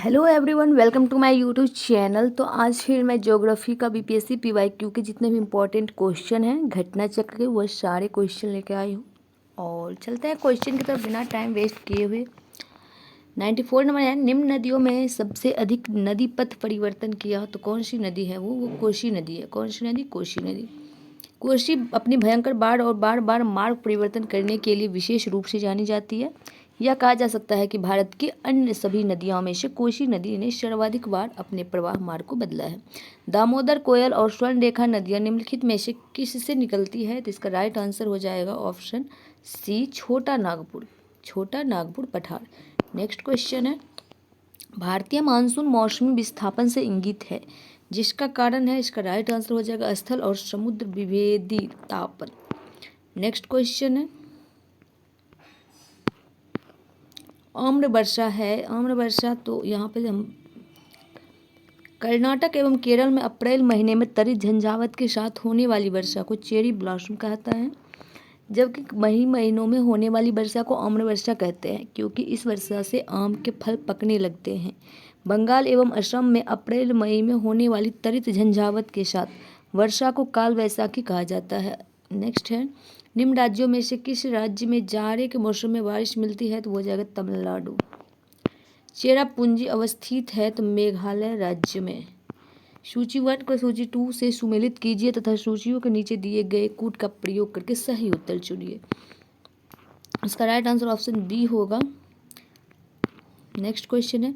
Hello everyone, welcome to my YouTube channel. तो आज फिर मैं ज्योग्राफी का बीपीएससी पीवाईक्यू के जितने भी इम्पोर्टेंट क्वेश्चन हैं घटना चक्र के वो सारे क्वेश्चन लेके आई हूँ। और चलते हैं क्वेश्चन की तरफ बिना टाइम वेस्ट किए हुए। 94 नंबर है, निम्न नदियों में सबसे अधिक नदी पथ परिवर्तन किया तो कौन सी नदी है? वो कोसी नदी है। कौन सी नदी? कोसी नदी। कोसी अपनी भयंकर बाढ़ और बार बार मार्ग परिवर्तन करने के लिए विशेष रूप से जानी जाती है। यह कहा जा सकता है कि भारत की अन्य सभी नदियों में से कोसी नदी ने सर्वाधिक बार अपने प्रवाह मार्ग को बदला है। दामोदर, कोयल और स्वर्णरेखा नदियां निम्नलिखित में से किससे निकलती है? तो इसका राइट आंसर हो जाएगा ऑप्शन सी, छोटा नागपुर। छोटा नागपुर पठार। नेक्स्ट क्वेश्चन है, भारतीय मानसून मौसमी विस्थापन से इंगित है, जिसका कारण है? इसका राइट आंसर हो जाएगा स्थल और समुद्र विभेदी तापन। नेक्स्ट क्वेश्चन है, आम्र वर्षा है। आम्र वर्षा तो यहाँ पे हम कर्नाटक एवं केरल में अप्रैल महीने में तरित झंझावत के साथ होने वाली वर्षा को चेरी ब्लॉसम कहता है, जबकि मई महीनों में होने वाली वर्षा को आम्र वर्षा कहते हैं, क्योंकि इस वर्षा से आम के फल पकने लगते हैं। बंगाल एवं असम में अप्रैल मई में होने वाली तरित झंझावत के साथ वर्षा को काल वैसाखी कहा जाता है। नेक्स्ट है, निम्न राज्यों में से किस राज्य में जाड़े के मौसम में बारिश मिलती है? तो वो हो जाएगा तमिलनाडु। चेरापूंजी अवस्थित है तो मेघालय राज्य में। सूची 1 को सूची 2 से सुमेलित कीजिए तथा सूचियों के नीचे दिए गए कूट का प्रयोग करके सही उत्तर चुनिए। इसका राइट आंसर ऑप्शन बी होगा। नेक्स्ट क्वेश्चन है,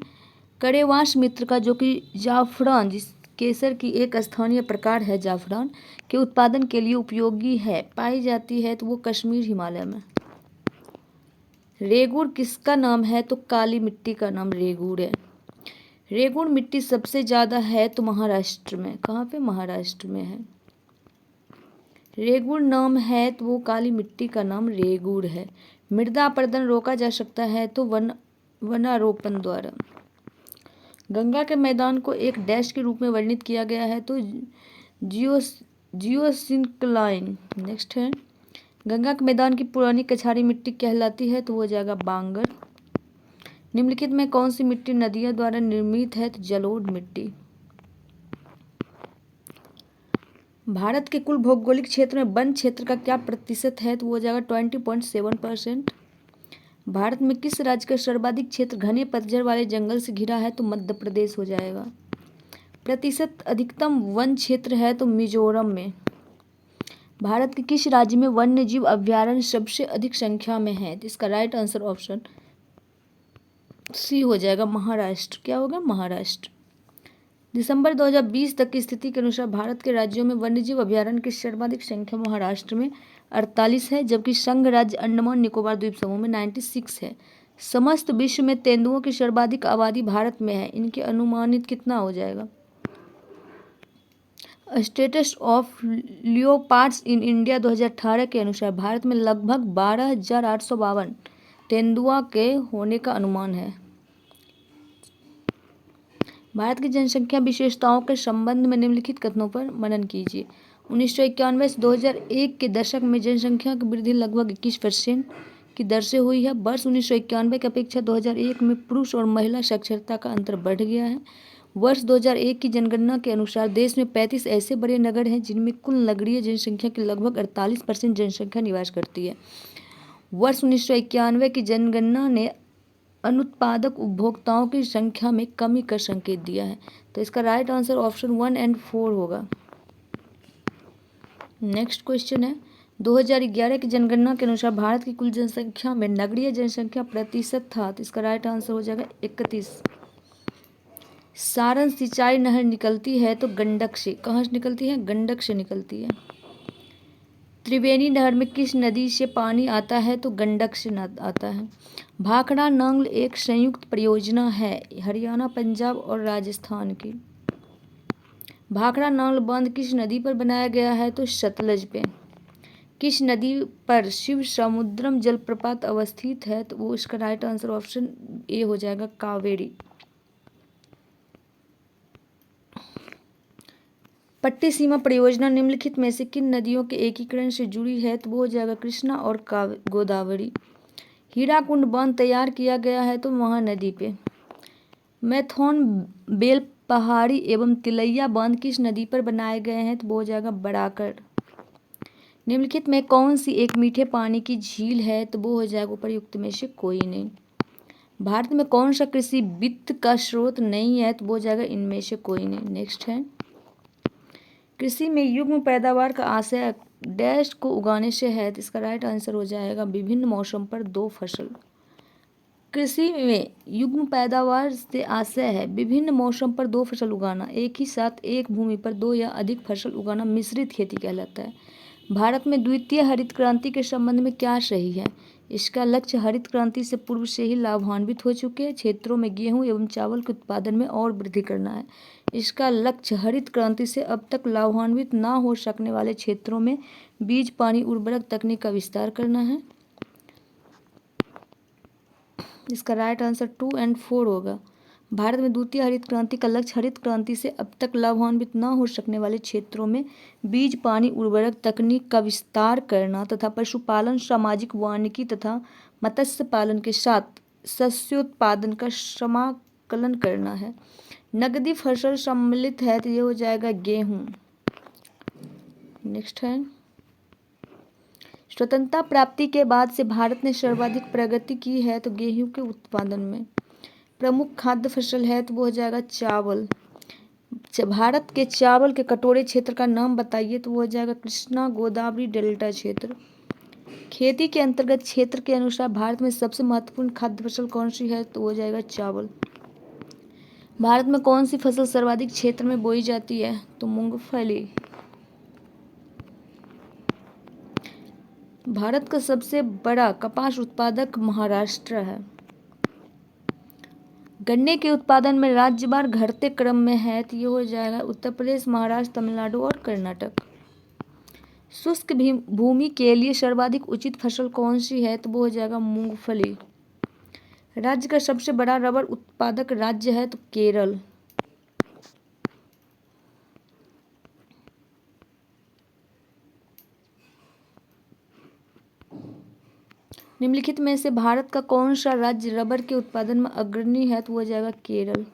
कड़ेवास मित्र का जो कि जाफरान जिस केसर की एक स्थानीय प्रकार है, जाफरान के उत्पादन के लिए उपयोगी है, पाई जाती है तो वो कश्मीर हिमालय में। रेगुड़ किसका नाम है? तो काली मिट्टी का नाम रेगुड़ है। रेगुड़ मिट्टी सबसे ज़्यादा है तो महाराष्ट्र में। कहाँ पे? महाराष्ट्र में है। रेगुड़ नाम है तो वो काली मिट्टी का नाम रेगुड़ है। मृदा अपरदन रोका जा सकता है तो वनारोपण द्वारा। गंगा के मैदान को एक डैश के रूप में वर्णित किया गया है तो जियोसिंक्लाइन। नेक्स्ट है, गंगा के मैदान की पुरानी कछारी मिट्टी कहलाती है तो वो हो जाएगा बांगर। निम्नलिखित में कौन सी मिट्टी नदियों द्वारा निर्मित है? तो जलोढ़ मिट्टी। भारत के कुल भौगोलिक क्षेत्र में वन क्षेत्र का क्या प्रतिशत है? तो वो हो जाएगा 20.7%। भारत में किस राज्य का सर्वाधिक क्षेत्र घने पतझड़ वाले जंगल से घिरा है? तो मध्य प्रदेश हो जाएगा। प्रतिशत अधिकतम वन क्षेत्र है तो मिजोरम में। भारत के किस राज्य में वन्य जीव अभ्यारण्य सबसे अधिक संख्या में है? इसका राइट आंसर ऑप्शन सी हो जाएगा, महाराष्ट्र। क्या होगा? महाराष्ट्र। दिसंबर 2020 तक की स्थिति के अनुसार भारत के राज्यों में वन्यजीव अभ्यारण्य की सर्वाधिक संख्या महाराष्ट्र में 48 है, जबकि संघ राज्य अंडमान निकोबार द्वीप समूह में 96 है। समस्त विश्व में तेंदुओं की सर्वाधिक आबादी भारत में है, इनके अनुमानित कितना हो जाएगा? Status of leopards in India 2018 के अनुसार भारत में लगभग 12,852 तेंदुआ के होने का अनुमान है। भारत की जनसंख्या विशेषताओं के संबंध में निम्नलिखित कथनों पर मनन कीजिए। 1991 से 2001 के दशक में जनसंख्या की वृद्धि लगभग 21% की दर से हुई है। वर्ष 1991 की अपेक्षा 2001 में पुरुष और महिला साक्षरता का अंतर बढ़ गया है। वर्ष 2001 की जनगणना के अनुसार देश में 35 ऐसे बड़े नगर हैं जिनमें कुल नगरीय जनसंख्या की लगभग 48% जनसंख्या निवास करती है। वर्ष 1991 की जनगणना ने अनुत्पादक उपभोक्ताओं की संख्या में कमी का संकेत दिया है, तो इसका राइट आंसर ऑप्शन 1 और 4 होगा। नेक्स्ट क्वेश्चन है, 2011 की जनगणना के अनुसार भारत की कुल जनसंख्या में नगरीय जनसंख्या प्रतिशत था, तो इसका राइट आंसर हो जाएगा 31। सारण सिंचाई नहर निकलती है तो गंडक से। कहाँ से निकलती है? गंडक से निकलती है। त्रिवेणी नहर में किस नदी से पानी आता है? तो गंडक से आता है। भाखड़ा नांगल एक संयुक्त परियोजना है हरियाणा, पंजाब और राजस्थान की। भाखड़ा नांगल बांध किस नदी पर बनाया गया है? तो सतलज पे। किस नदी पर शिव समुद्रम जलप्रपात अवस्थित है? तो वो इसका राइट आंसर ऑप्शन ए हो जाएगा, कावेरी। पट्टी सीमा परियोजना निम्नलिखित में से किन नदियों के एकीकरण से जुड़ी है? तो वो हो जाएगा कृष्णा और गोदावरी। हीराकुंड बांध तैयार किया गया है तो महानदी पे। मैथोन बेल पहाड़ी एवं तिलैया बांध किस नदी पर बनाए गए हैं? तो वो हो जाएगा बराकर। निम्नलिखित में कौन सी एक मीठे पानी की झील है? तो वो हो जाएगा उपर्युक्त में से कोई नहीं। भारत में कौन सा कृषि वित्त का स्रोत नहीं है? तो वो हो जाएगा इनमें से कोई नहीं। नेक्स्ट है, कृषि में युग्म पैदावार का आशय डैश को उगाने से है? तो इसका राइट आंसर हो जाएगा विभिन्न मौसम पर 2 फसल। कृषि में युग्म पैदावार से आशय है विभिन्न मौसम पर 2 फसल उगाना, एक ही साथ एक भूमि पर 2 या अधिक फसल उगाना मिश्रित खेती कहलाता है। भारत में द्वितीय हरित क्रांति के संबंध में क्या सही है? इसका लक्ष्य हरित क्रांति से पूर्व से ही लाभान्वित हो चुके क्षेत्रों में गेहूं एवं चावल के उत्पादन में और वृद्धि करना है। इसका लक्ष्य हरित क्रांति से अब तक लाभान्वित ना हो सकने वाले क्षेत्रों में बीज, पानी, उर्वरक तकनीक का विस्तार करना है। इसका राइट आंसर 2 और 4 होगा। भारत में द्वितीय हरित क्रांति का लक्ष्य हरित क्रांति से अब तक लाभान्वित न हो सकने वाले क्षेत्रों में बीज, पानी, उर्वरक तकनीक का विस्तार करना तथा पशुपालन, सामाजिक वानिकी तथा मत्स्य पालन के साथ शस्योत्पादन का समाकलन करना है। नगदी फसल सम्मिलित है तो ये हो जाएगा गेहूं। नेक्स्ट है, स्वतंत्रता प्राप्ति के बाद से भारत ने सर्वाधिक प्रगति की है तो गेहूं के उत्पादन में। प्रमुख खाद्य फसल है तो वो हो जाएगा चावल। भारत के चावल के कटोरे क्षेत्र का नाम बताइए? तो वो हो जाएगा कृष्णा गोदावरी डेल्टा क्षेत्र। खेती के अंतर्गत क्षेत्र के अनुसार भारत में सबसे महत्वपूर्ण खाद्य फसल कौन सी है? तो वो हो जाएगा चावल। भारत में कौन सी फसल सर्वाधिक क्षेत्र में बोई जाती है? तो मूंगफली। भारत का सबसे बड़ा कपास उत्पादक महाराष्ट्र है। गन्ने के उत्पादन में राज्यवार घटते क्रम में है तो ये हो जाएगा उत्तर प्रदेश, महाराष्ट्र, तमिलनाडु और कर्नाटक। शुष्क भूमि के लिए सर्वाधिक उचित फसल कौन सी है? तो वो हो जाएगा मूंगफली। राज्य का सबसे बड़ा रबर उत्पादक राज्य है तो केरल। निम्नलिखित में से भारत का कौन सा राज्य रबर के उत्पादन में अग्रणी है? तो वो हो जाएगा केरल।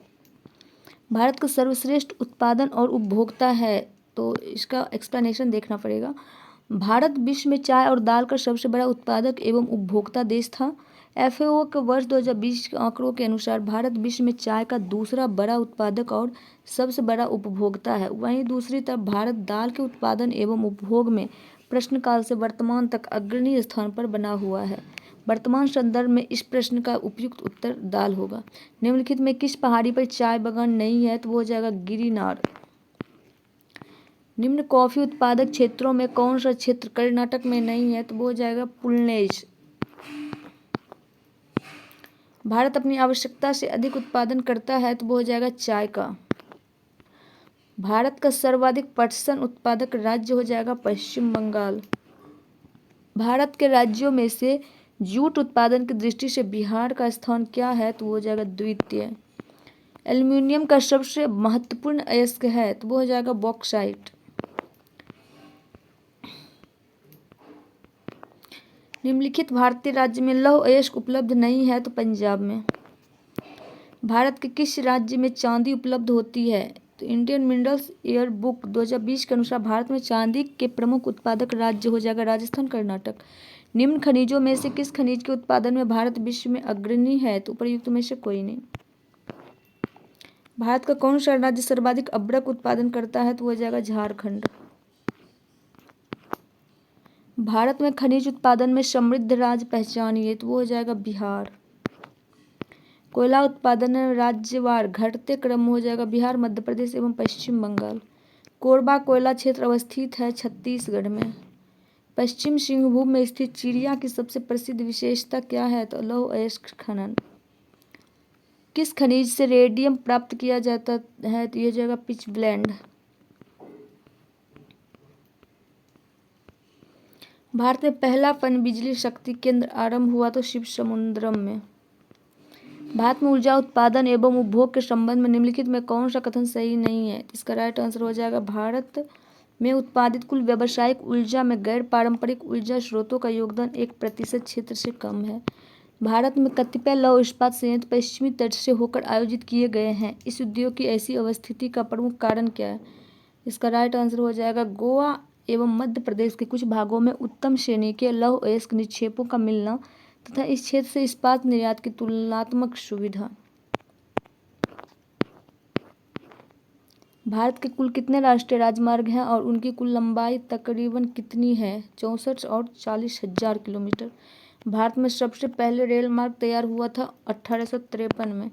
भारत का सर्वश्रेष्ठ उत्पादन और उपभोक्ता है तो इसका एक्सप्लेनेशन देखना पड़ेगा। भारत विश्व में चाय और दाल का सबसे बड़ा उत्पादक एवं उपभोक्ता देश था। FAO के वर्ष 2020 के आंकड़ों के अनुसार भारत विश्व में चाय का दूसरा बड़ा उत्पादक और सबसे बड़ा उपभोक्ता है। वहीं दूसरी तरफ भारत दाल के उत्पादन एवं उपभोग में प्रश्नकाल से वर्तमान तक अग्रणी स्थान पर बना हुआ है। वर्तमान संदर्भ में इस प्रश्न का उपयुक्त उत्तर दाल होगा। निम्नलिखित में किस पहाड़ी पर चाय बागान नहीं है? तो वो हो जाएगा गिरिनार। निम्न कॉफी उत्पादक क्षेत्रों में कौन सा क्षेत्र कर्नाटक में नहीं है? तो वो हो जाएगा पुलनेज। भारत अपनी आवश्यकता से अधिक उत्पादन करता है तो वो हो जाएगा चाय का। भारत का सर्वाधिक पटसन उत्पादक राज्य हो जाएगा पश्चिम बंगाल। भारत के राज्यों में से जूट उत्पादन की दृष्टि से बिहार का स्थान क्या है? तो वो हो जाएगा द्वितीय। एल्युमिनियम का सबसे महत्वपूर्ण अयस्क है तो वो हो जाएगा बॉक्साइट। निम्नलिखित भारतीय राज्य में लौह अयस्क उपलब्ध नहीं है तो पंजाब में। भारत के किस राज्य में चांदी उपलब्ध होती है? तो इंडियन मिनरल्स ईयर बुक 2020 के अनुसार भारत में चांदी के प्रमुख उत्पादक राज्य हो जाएगा राजस्थान, कर्नाटक। निम्न खनिजों में से किस खनिज के उत्पादन में भारत विश्व में अग्रणी है? तो उपर्युक्त में से कोई नहीं। भारत का कौन सा राज्य सर्वाधिक अभ्रक उत्पादन करता है? तो हो जाएगा झारखंड। भारत में खनिज उत्पादन में समृद्ध राज्य पहचानिए? तो वो हो जाएगा बिहार। कोयला उत्पादन में राज्यवार घटते क्रम में हो जाएगा बिहार, मध्य प्रदेश एवं पश्चिम बंगाल। कोरबा कोयला क्षेत्र अवस्थित है छत्तीसगढ़ में। पश्चिम सिंहभूम में स्थित चिड़िया की सबसे प्रसिद्ध विशेषता क्या है? तो लौह अयस्क खनन। किस खनिज से रेडियम प्राप्त किया जाता है? तो यह जाएगा पिच ब्लेंड। भारत में पहला पनबिजली शक्ति केंद्र आरंभ हुआ तो शिवसमुद्रम में। भारत में ऊर्जा उत्पादन एवं उपभोग के संबंध में निम्नलिखित में कौन सा कथन सही नहीं है? इसका राइट आंसर हो जाएगा भारत में उत्पादित कुल व्यावसायिक ऊर्जा में गैर पारंपरिक ऊर्जा स्रोतों का योगदान 1% क्षेत्र से कम है। भारत में कतिपय लौह इस्पात संयंत्र पश्चिमी तट से होकर आयोजित किए गए हैं। इस उद्योग की ऐसी अवस्थिति का प्रमुख कारण क्या है? इसका राइट आंसर हो जाएगा गोवा एवं मध्य प्रदेश के कुछ भागों में उत्तम श्रेणी के लौह अयस्क निक्षेपों का मिलना तथा इस क्षेत्र से इस्पात निर्यात की तुलनात्मक सुविधा। भारत के कुल कितने राष्ट्रीय राजमार्ग हैं और उनकी कुल लंबाई तकरीबन कितनी है? 64 और 40,000 किलोमीटर। भारत में सबसे पहले रेल मार्ग तैयार हुआ था 1853 में।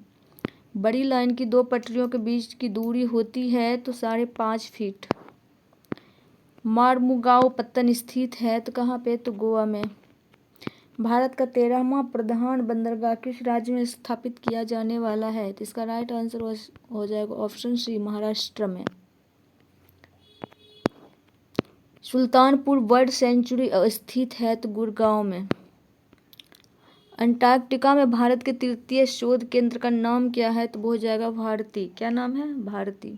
बड़ी लाइन की दो पटरियों के बीच की दूरी होती है तो 5.5 फीट। मार्मुगाओ पत्तन स्थित है तो कहाँ पे? तो गोवा में। भारत का 13वां प्रधान बंदरगाह किस राज्य में स्थापित किया जाने वाला है? तो इसका राइट आंसर हो जाएगा ऑप्शन सी, महाराष्ट्र में। सुल्तानपुर बर्ड सेंचुरी स्थित है तो गुड़गांव में। अंटार्कटिका में भारत के तृतीय शोध केंद्र का नाम क्या है? तो वो हो जाएगा भारती। क्या नाम है? भारती।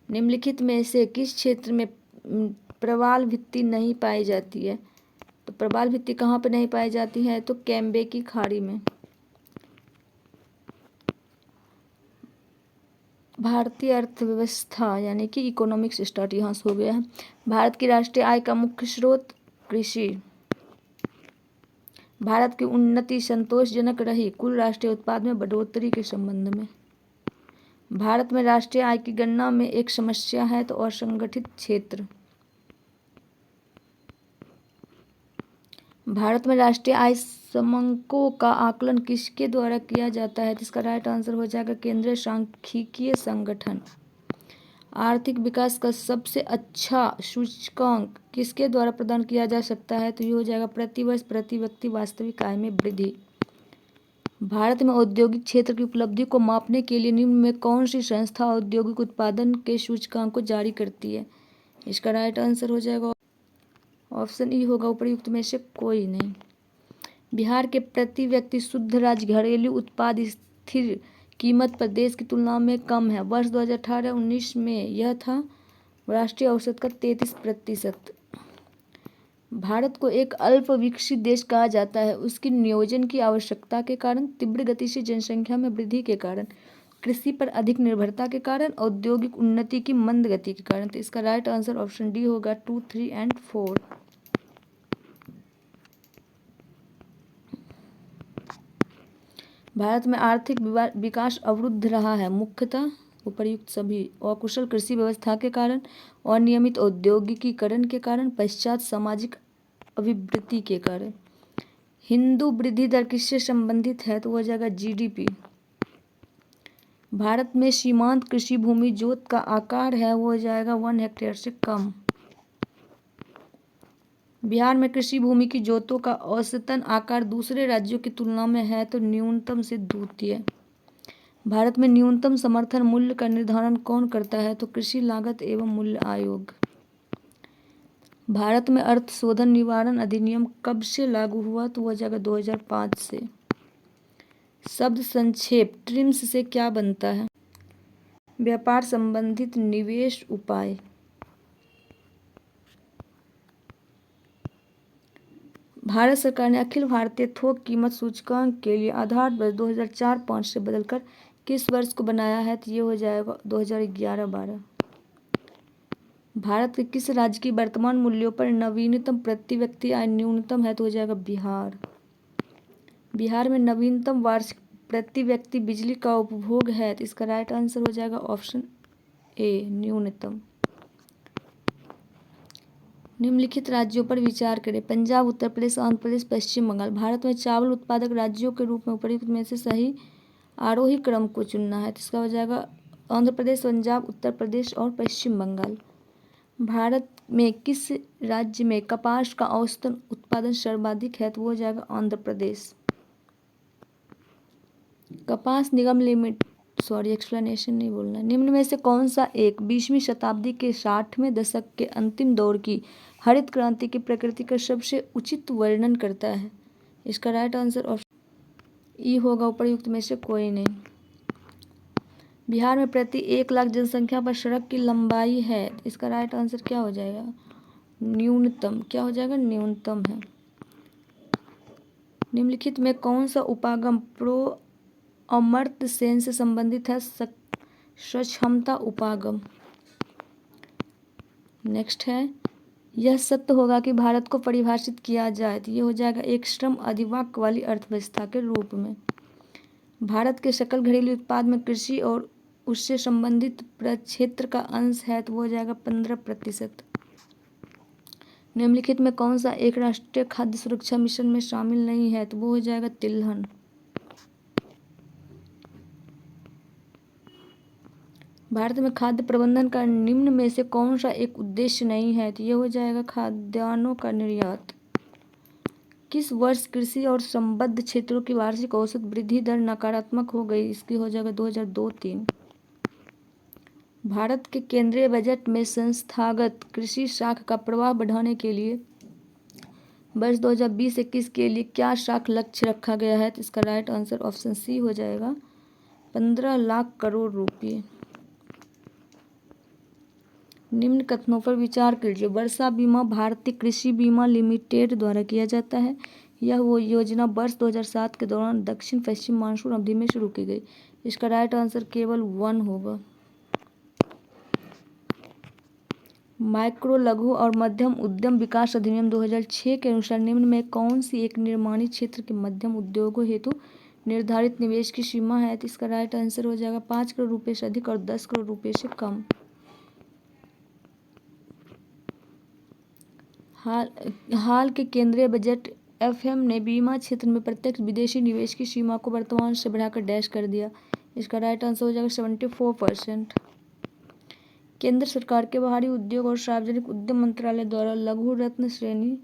निम्नलिखित में से किस क्षेत्र में प्रवाल भित्ति नहीं पाई जाती है? तो प्रवाल भित्ति कहाँ पर नहीं पाई जाती है? तो कैम्बे की खाड़ी में। भारतीय अर्थव्यवस्था यानी कि इकोनॉमिक्स स्टार्ट यहाँ से हो गया है। भारत की राष्ट्रीय आय का मुख्य स्रोत कृषि। भारत की उन्नति संतोषजनक रही कुल राष्ट्रीय उत्पाद में बढ़ोतरी के संबंध में। भारत में राष्ट्रीय आय की गणना में एक समस्या है तो असंगठित क्षेत्र। भारत में राष्ट्रीय आय समंकों का आकलन किसके द्वारा किया जाता है? इसका राइट आंसर हो जाएगा केंद्रीय सांख्यिकीय संगठन। आर्थिक विकास का सबसे अच्छा सूचकांक किसके द्वारा प्रदान किया जा सकता है? तो ये हो जाएगा प्रतिवर्ष प्रति व्यक्ति वास्तविक आय में वृद्धि। भारत में औद्योगिक क्षेत्र की उपलब्धि को मापने के लिए निम्न में कौन सी संस्था औद्योगिक उत्पादन के सूचकांक को जारी करती है? इसका राइट आंसर हो जाएगा ऑप्शन ई होगा उपयुक्त में से कोई नहीं। बिहार के प्रति व्यक्ति शुद्ध राज्य घरेलू उत्पाद स्थिर कीमत पर देश की तुलना में कम है। वर्ष 2018-19 में यह था राष्ट्रीय औसत का 33%। भारत को एक अल्प विकसित देश कहा जाता है उसकी नियोजन की आवश्यकता के कारण, तीव्र गति से जनसंख्या में वृद्धि के कारण, कृषि पर अधिक निर्भरता के कारण, औद्योगिक उन्नति की मंद गति के कारण। तो इसका राइट आंसर ऑप्शन डी होगा 2, 3 एंड 4। भारत में आर्थिक विकास अवरुद्ध रहा है मुख्यतः उपर्युक्त सभी अकुशल कृषि व्यवस्था के कारण, अनियमित औद्योगिकीकरण के कारण, पश्चात सामाजिक अभिवृद्धि के कारण। हिंदू वृद्धि दर किससे संबंधित है? तो वो हो जाएगा जीडीपी। भारत में सीमांत कृषि भूमि जोत का आकार है वो हो जाएगा 1 हेक्टेयर से कम। बिहार में कृषि भूमि की जोतों का औसतन आकार दूसरे राज्यों की तुलना में है तो न्यूनतम से द्वितीय। भारत में न्यूनतम समर्थन मूल्य का निर्धारण कौन करता है? तो कृषि लागत एवं मूल्य आयोग। भारत में अर्थ शोधन निवारण अधिनियम कब से लागू हुआ? तो वह जाएगा 2005 से। शब्द संक्षेप ट्रिम्स से क्या बनता है? व्यापार संबंधित निवेश उपाय। भारत सरकार ने अखिल भारतीय थोक कीमत सूचकांक के लिए आधार वर्ष 2004-05 से बदलकर किस वर्ष को बनाया है? तो ये हो जाएगा 2011-12। भारत के किस राज्य की वर्तमान मूल्यों पर नवीनतम प्रति व्यक्ति आय न्यूनतम है? तो हो जाएगा बिहार। बिहार में नवीनतम वार्षिक प्रति व्यक्ति बिजली का उपभोग है तो इसका राइट आंसर हो जाएगा ऑप्शन ए, न्यूनतम। निम्नलिखित राज्यों पर विचार करें। पंजाब, उत्तर प्रदेश, आंध्र प्रदेश, पश्चिम बंगाल। भारत में चावल उत्पादक राज्यों के रूप में उपर्युक्त में से सही आरोही क्रम को चुनना है तो इसका हो जाएगा आंध्र प्रदेश, पंजाब, उत्तर प्रदेश और पश्चिम बंगाल। भारत में किस राज्य में कपास का औसतन उत्पादन सर्वाधिक है? तो वो हो जाएगा आंध्र प्रदेश। कपास निगम एक्सप्लेनेशन नहीं बोलना। निम्न में से कौन सा एक 20वीं शताब्दी के 60वें दशक के अंतिम दौर की हरित क्रांति की प्रकृति का सबसे उचित वर्णन करता है? इसका राइट आंसर ऑप्शन ई होगा उपर्युक्त में से कोई नहीं। बिहार में प्रति 1 लाख जनसंख्या पर सड़क की लंबाई है, इसका राइट आंसर क्या हो जाएगा? न्यूनतम। क्या हो जाएगा? न्यूनतम है। निम्नलिखित में कौन सा उपागम प्रो अमर्त्य सेन से संबंधित है? सक्षमता उपागम। नेक्स्ट है, यह सत्य होगा कि भारत को परिभाषित किया जाए तो ये हो जाएगा एक श्रम अधिवाक्य वाली अर्थव्यवस्था के रूप में। भारत के सकल घरेलू उत्पाद में कृषि और उससे संबंधित प्रक्षेत्र का अंश है तो वो हो जाएगा 15%। निम्नलिखित में कौन सा एक राष्ट्रीय खाद्य सुरक्षा मिशन में शामिल नहीं है तो वो हो जाएगा तिलहन। भारत में खाद्य प्रबंधन का निम्न में से कौन सा एक उद्देश्य नहीं है तो ये हो जाएगा खाद्यान्नों का निर्यात। किस वर्ष कृषि और संबद्ध क्षेत्रों की वार्षिक औसत वृद्धि दर नकारात्मक हो गई? इसकी हो जाएगा 2002-03। भारत के केंद्रीय बजट में संस्थागत कृषि शाख का प्रवाह बढ़ाने के लिए वर्ष 2020-21 के लिए क्या शाख लक्ष्य रखा गया है? तो इसका राइट आंसर ऑप्शन सी हो जाएगा 15 लाख करोड़ रुपये। निम्न कथनों पर विचार कीजिए। वर्षा बीमा भारतीय कृषि बीमा लिमिटेड द्वारा किया जाता है। यह वो योजना वर्ष 2007 के दौरान दक्षिण पश्चिम मानसून अवधि में शुरू की गई। इसका राइट आंसर केवल 1 होगा। माइक्रो लघु और मध्यम उद्यम विकास अधिनियम 2006 के अनुसार निम्न में कौन सी एक निर्माणी क्षेत्र के मध्यम उद्योगों हेतु निर्धारित निवेश की सीमा है? तो इसका राइट आंसर हो जाएगा 5 करोड़ रुपये से अधिक और 10 करोड़ रुपये से कम। हाल के केंद्रीय बजट एफएम ने बीमा क्षेत्र में प्रत्यक्ष विदेशी निवेश की सीमा को वर्तमान से बढ़ाकर डैश कर दिया। इसका राइट आंसर हो जाएगा 74%। केंद्र सरकार के बाहरी उद्योग और सार्वजनिक उद्यम मंत्रालय द्वारा लघु रत्न श्रेणी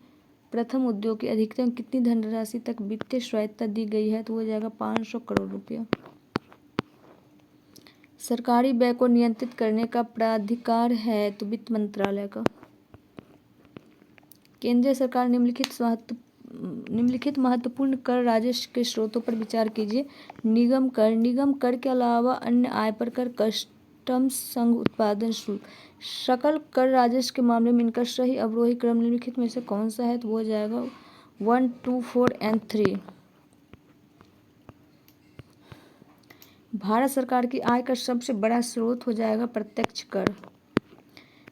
प्रथम उद्योग की अधिकतम कितनी धनराशि तक वित्तीय स्वायत्तता दी गई है? तो हो जाएगा 500 करोड़ रुपया। सरकारी व्यय को नियंत्रित करने का प्राधिकार है तो वित्त मंत्रालय का। केंद्रीय सरकार निम्नलिखित महत्वपूर्ण कर राजस्व के स्रोतों पर विचार कीजिए। निगम कर के अलावा अन्य आय पर कर, कस्टम्स, संघ उत्पादन शुल्क। सकल कर राजस्व के मामले में इनका सही अवरोही क्रम निम्नलिखित में से कौन सा है? तो वो हो जाएगा 1, 2, 4 और 3। भारत सरकार की आय का सबसे बड़ा स्रोत हो जाएगा प्रत्यक्ष कर।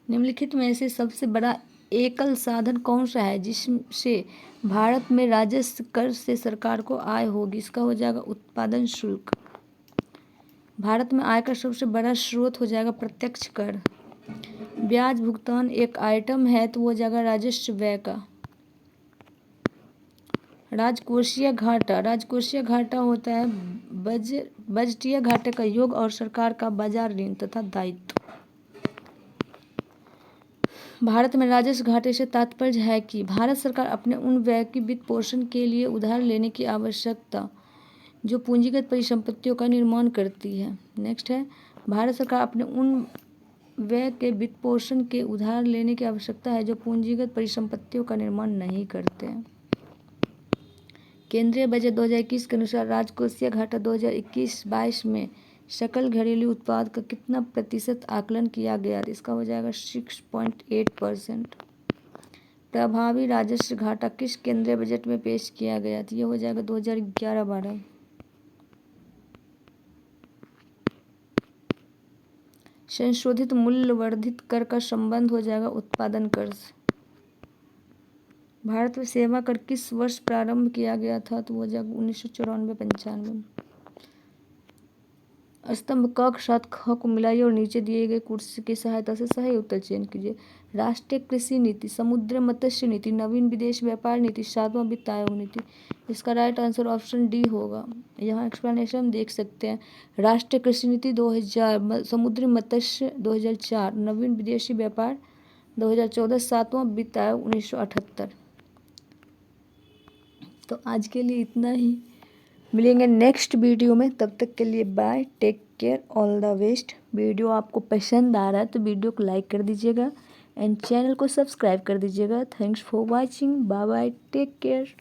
निम्नलिखित में से सबसे बड़ा एकल साधन कौन सा है जिससे भारत में राजस्व कर से सरकार को आय होगी? इसका हो जाएगा उत्पादन शुल्क। भारत में आय का सबसे बड़ा स्रोत हो जाएगा प्रत्यक्ष कर। ब्याज भुगतान एक आइटम है तो वो हो जाएगा राजस्व व्यय का। राजकोषीय घाटा होता है बजटीय घाटे का योग और सरकार का बाजार ऋण तथा दायित्व। भारत में राजस्व घाटे से तात्पर्य है कि भारत सरकार अपने उन व्यय की वित्त पोषण के लिए उधार लेने की आवश्यकता जो पूंजीगत परिसंपत्तियों का निर्माण करती है। नेक्स्ट है, भारत सरकार अपने उन व्यय के वित्त पोषण के उधार लेने की आवश्यकता है जो पूंजीगत परिसंपत्तियों का निर्माण नहीं करते हैं। केंद्रीय बजट 2021 के अनुसार राजकोषीय घाटा 2021-22 में सकल घरेलू उत्पाद का कितना प्रतिशत आकलन किया गया? इसका हो जाएगा 6.8%। प्रभावी राजस्व घाटा किस केंद्रीय बजट में पेश किया गया? तो ये हो जाएगा 2011-12। संशोधित मूल्य वर्धित कर का संबंध हो जाएगा उत्पादन कर से। भारत में सेवा कर किस वर्ष प्रारंभ किया गया था? तो वो जाएगा 1994-95। स्तंभ क के साथ ख को मिलाइए और नीचे दिए गए कुर्सी की सहायता से सही उत्तर चयन कीजिए। राष्ट्रीय कृषि नीति, समुद्री मत्स्य नीति, नवीन विदेश व्यापार नीति, 7वां वित्त आयोग नीति। इसका राइट आंसर ऑप्शन डी होगा। यहाँ एक्सप्लेनेशन देख सकते हैं। राष्ट्रीय कृषि नीति 2000, समुद्री मत्स्य 2004, नवीन विदेशी व्यापार 2014, 7वां वित्त आयोग 1978। तो आज के लिए इतना ही, मिलेंगे नेक्स्ट वीडियो में। तब तक के लिए bye, take care, all the best. Video आपको पसंद आ रहा है तो वीडियो को लाइक कर दीजिएगा एंड चैनल को सब्सक्राइब कर दीजिएगा। Thanks for watching. Bye bye, take care.